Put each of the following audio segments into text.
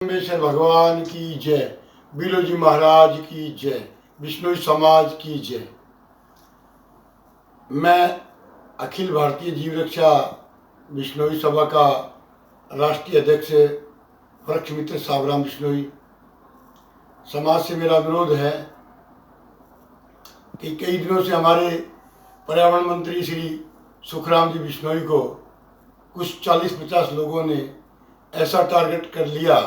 परमेश्वर भगवान की जय, बिलोजी महाराज की जय, बिश्नोई समाज की जय। मैं अखिल भारतीय जीव रक्षा बिश्नोई सभा का राष्ट्रीय अध्यक्ष वृक्ष मित्र सावराम बिश्नोई। समाज से मेरा अनुरोध है कि कई दिनों से हमारे पर्यावरण मंत्री श्री सुखराम जी बिश्नोई को कुछ 40-50 लोगों ने ऐसा टारगेट कर लिया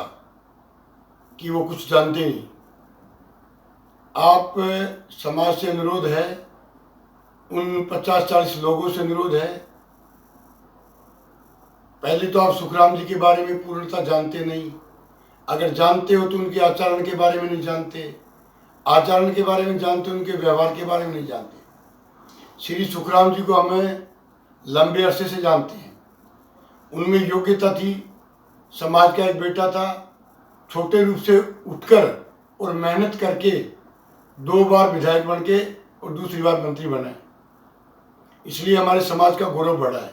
कि वो कुछ जानते नहीं। आप समाज से अनुरोध है, उन 50-40 लोगों से अनुरोध है, पहले तो आप सुखराम जी के बारे में पूर्णतः जानते नहीं। अगर जानते हो तो उनके आचरण के बारे में नहीं जानते, आचरण के बारे में जानते उनके व्यवहार के बारे में नहीं जानते। श्री सुखराम जी को हमें लंबे अरसे से जानते हैं। उनमें योग्यता थी, समाज का एक बेटा था, छोटे रूप से उठकर और मेहनत करके 2 बार विधायक बन के और दूसरी बार मंत्री बने, इसलिए हमारे समाज का गौरव बढ़ा है।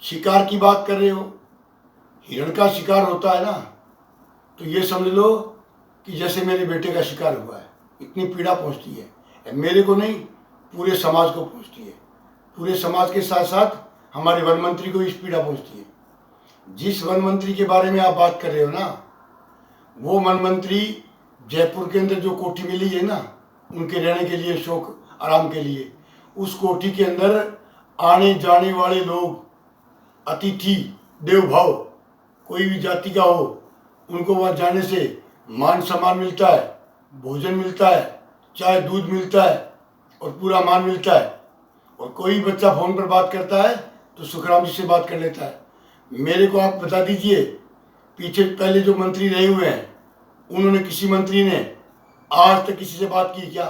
शिकार की बात कर रहे हो, हिरण का शिकार होता है ना, तो ये समझ लो कि जैसे मेरे बेटे का शिकार हुआ है। इतनी पीड़ा पहुंचती है, मेरे को नहीं, पूरे समाज को पहुंचती है। पूरे समाज के साथ साथ हमारे वन मंत्री को इस पीड़ा पहुंचती है। जिस वन मंत्री के बारे में आप बात कर रहे हो ना, वो वन मंत्री जयपुर के अंदर जो कोठी मिली है ना, उनके रहने के लिए, शौक आराम के लिए, उस कोठी के अंदर आने जाने वाले लोग, अतिथि देवभाव, कोई भी जाति का हो, उनको वहाँ जाने से मान सम्मान मिलता है, भोजन मिलता है, चाय दूध मिलता है और पूरा मान मिलता है। और कोई बच्चा फोन पर बात करता है तो सुखराम जी से बात कर लेता है। मेरे को आप बता दीजिए, पीछे पहले जो मंत्री रहे हुए हैं, उन्होंने किसी मंत्री ने आज तक किसी से बात की क्या?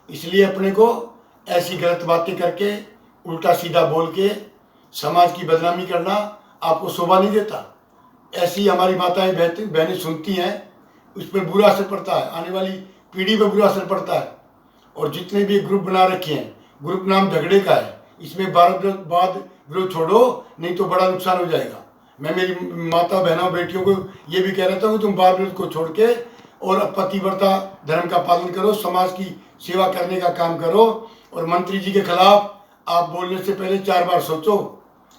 इसलिए अपने को ऐसी गलत बातें करके, उल्टा सीधा बोल के समाज की बदनामी करना आपको शोभा नहीं देता। ऐसी हमारी माताएं बहनें सुनती हैं, उस पर बुरा असर पड़ता है, आने वाली पीढ़ी पर बुरा असर पड़ता है। और जितने भी ग्रुप बना रखे हैं, ग्रुप नाम झगड़े का है, इसमें वाद विरोध छोड़ो, नहीं तो बड़ा नुकसान हो जाएगा। मैं मेरी माता बहनों बेटियों को ये भी कह रहा था कि तुम वाद विरोध को छोड़ के और पतिव्रता धर्म का पालन करो, समाज की सेवा करने का काम करो। और मंत्री जी के खिलाफ आप बोलने से पहले 4 बार सोचो।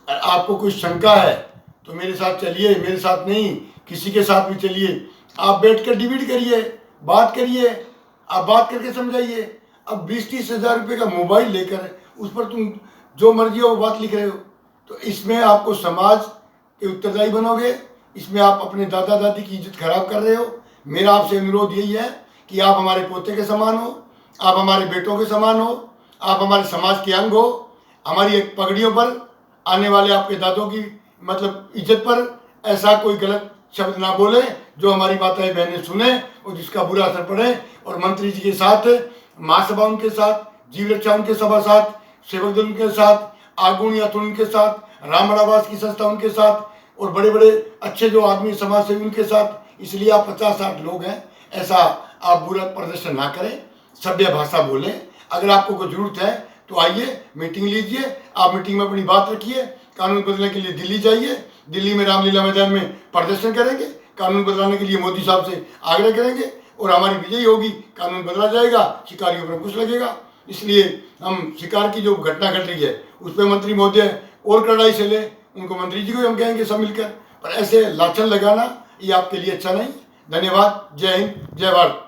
आपको कोई शंका है तो मेरे साथ चलिए, मेरे साथ नहीं किसी के साथ भी चलिए। आप बैठ कर डिबेट करिए, बात करिए, आप बात करके समझाइए। अब 20-30 हज़ार रुपये का मोबाइल लेकर उस पर तुम जो मर्जी हो वो बात लिख रहे हो, तो इसमें आपको समाज के उत्तरदायी बनोगे, इसमें आप अपने दादा दादी की इज्जत खराब कर रहे हो। मेरा आपसे अनुरोध यही है कि आप हमारे पोते के समान हो, आप हमारे बेटों के समान हो, आप हमारे समाज के अंग हो। हमारी एक पगड़ियों पर, आने वाले आपके दादों की मतलब इज्जत पर ऐसा कोई गलत शब्द ना बोले जो हमारी माताएं बहनें सुने और जिसका बुरा असर पड़े। और मंत्री जी के साथ, महासभा उनके साथ, जीव रक्षा उनके सभा साथ, सेवक दल उनके साथ, आगुण या उनके साथ, रामणावास की संस्था उनके साथ, और बड़े बड़े अच्छे जो आदमी समाज से उनके साथ। इसलिए आप 50-60 लोग हैं, ऐसा आप बुरा प्रदर्शन ना करें, सभ्य भाषा बोलें। अगर आपको कोई जरूरत है तो आइए, मीटिंग लीजिए, आप मीटिंग में अपनी बात रखिए। कानून बदलने के लिए दिल्ली जाइए, दिल्ली में रामलीला मैदान में प्रदर्शन करेंगे, कानून बदलाने के लिए मोदी साहब से आग्रह करेंगे और हमारी विजयी होगी। कानून बदला जाएगा, शिकारियों पर अंकुश लगेगा। इसलिए हम शिकार की जो घटना घट रही है उस पर मंत्री महोदय और कड़ाई से ले, उनको मंत्री जी को हम कहेंगे सब मिलकर, पर ऐसे लाछन लगाना ये आपके लिए अच्छा नहीं। धन्यवाद। जय हिंद, जय भारत।